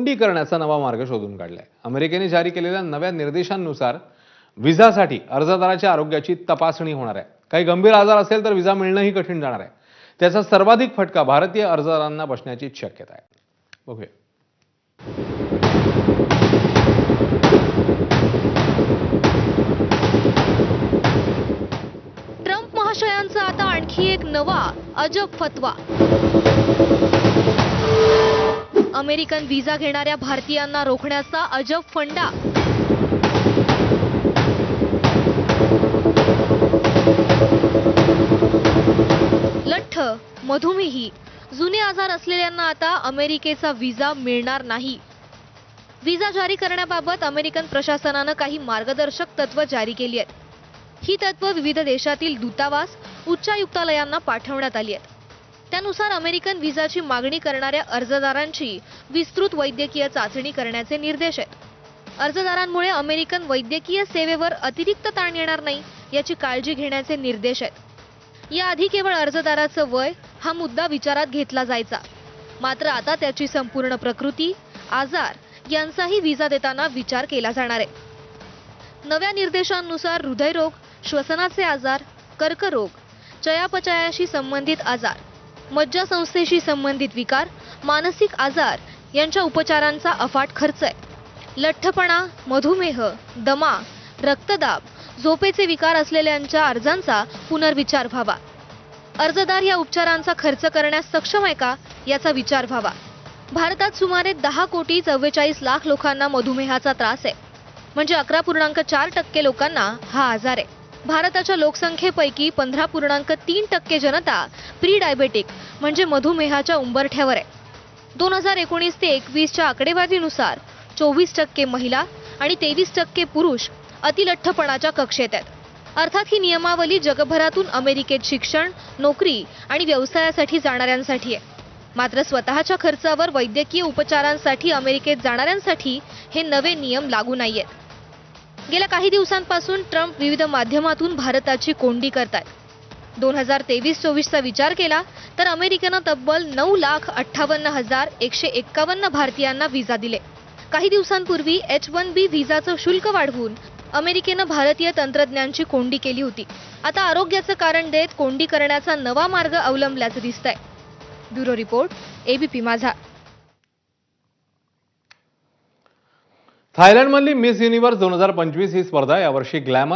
कोंडी करण्याचा नवा मार्ग शोधून काढलाय। अमेरिकेने जारी केलेल्या नव्या निर्देशांनुसार व्हिसासाठी अर्जदाराच्या आरोग्याची तपासणी होणार आहे। काही गंभीर आजार असेल तर व्हिसा मिळणंही कठीण जाणार आहे। त्याचा सर्वाधिक फटका भारतीय अर्जदारांना बसण्याची शक्यता आहे। बघूया। ट्रम्प महाशयांचा आता आणखी एक नवा अजब फतवा। अमेरिकन व्हिसा घेणाऱ्या भारतीयांना रोखण्याचा अजब फंडा। लठ्ठ, मधुमेही, जुने आजार असलेल्यांना आता अमेरिकेचा व्हिसा मिळणार नाही। व्हिसा जारी करण्याबाबत अमेरिकन प्रशासनानं काही मार्गदर्शक तत्व जारी केली आहेत। ही तत्व विविध देशातील दूतावास, उच्चायुक्तालयांना पाठवण्यात आली आहेत। त्यानुसार अमेरिकन व्हिसाची मागणी करणाऱ्या अर्जदारांची विस्तृत वैद्यकीय चाचणी करण्याचे निर्देश आहेत। अर्जदारांमुळे अमेरिकन वैद्यकीय सेवेवर अतिरिक्त ताण येणार नाही याची काळजी घेण्याचे निर्देश आहेत। याआधी केवळ अर्जदाराचं वय हा मुद्दा विचारात घेतला जायचा, मात्र आता त्याची संपूर्ण प्रकृती, आजार यांचाही व्हिसा देताना विचार केला जाणार आहे। नव्या निर्देशांनुसार हृदयरोग, श्वसनाचे आजार, कर्करोग, चयापचयाशी संबंधित आजार, मज्जासंस्थेशी संबंधित विकार, मानसिक आजार यांच्या उपचारांचा अफाट खर्च आहे। लठ्ठपणा, मधुमेह, दमा, रक्तदाब, झोपेचे विकार असलेल्यांच्या अर्जांचा पुनर्विचार व्हावा। अर्जदार या उपचारांचा खर्च करण्यास सक्षम आहे का याचा विचार व्हावा। भारतात सुमारे 10,44,00,000 लोकांना मधुमेहाचा त्रास आहे, म्हणजे 11.4% लोकांना हा आजार आहे। भारताच्या लोकसंख्येपैकी 15.3% जनता प्री डायबेटिक म्हणजे मधुमेहाच्या उंबरठ्यावर आहे। 2019 ते 21च्या आकडेवारीनुसार 24% महिला आणि 23% पुरुष अतिलठ्ठपणाच्या कक्षेत आहेत। अर्थात ही नियमावली जगभरातून अमेरिकेत शिक्षण, नोकरी आणि व्यवसायासाठी जाणाऱ्यांसाठी आहे, मात्र स्वतःच्या खर्चावर वैद्यकीय उपचारांसाठी अमेरिकेत जाणाऱ्यांसाठी हे नवे नियम लागू नाहीयेत। गेल्या काही दिवसांपासून ट्रम्प विविध माध्यमातून भारताची कोंडी करतात। 2023-24चा विचार केला तर अमेरिकेनं तब्बल 9,58,151 भारतीयांना व्हिसा दिले। काही दिवसांपूर्वी H-1B व्हिसाचं शुल्क वाढवून अमेरिकेनं भारतीय तंत्रज्ञांची कोंडी केली होती। आता आरोग्याचं कारण देत कोंडी करण्याचा नवा मार्ग अवलंबल्याचं दिसतंय। ब्युरो रिपोर्ट, ABP माझा। थायलंडमधली मिस युनिव्हर्स 2025 ही स्पर्धा यावर्षी ग्लॅमर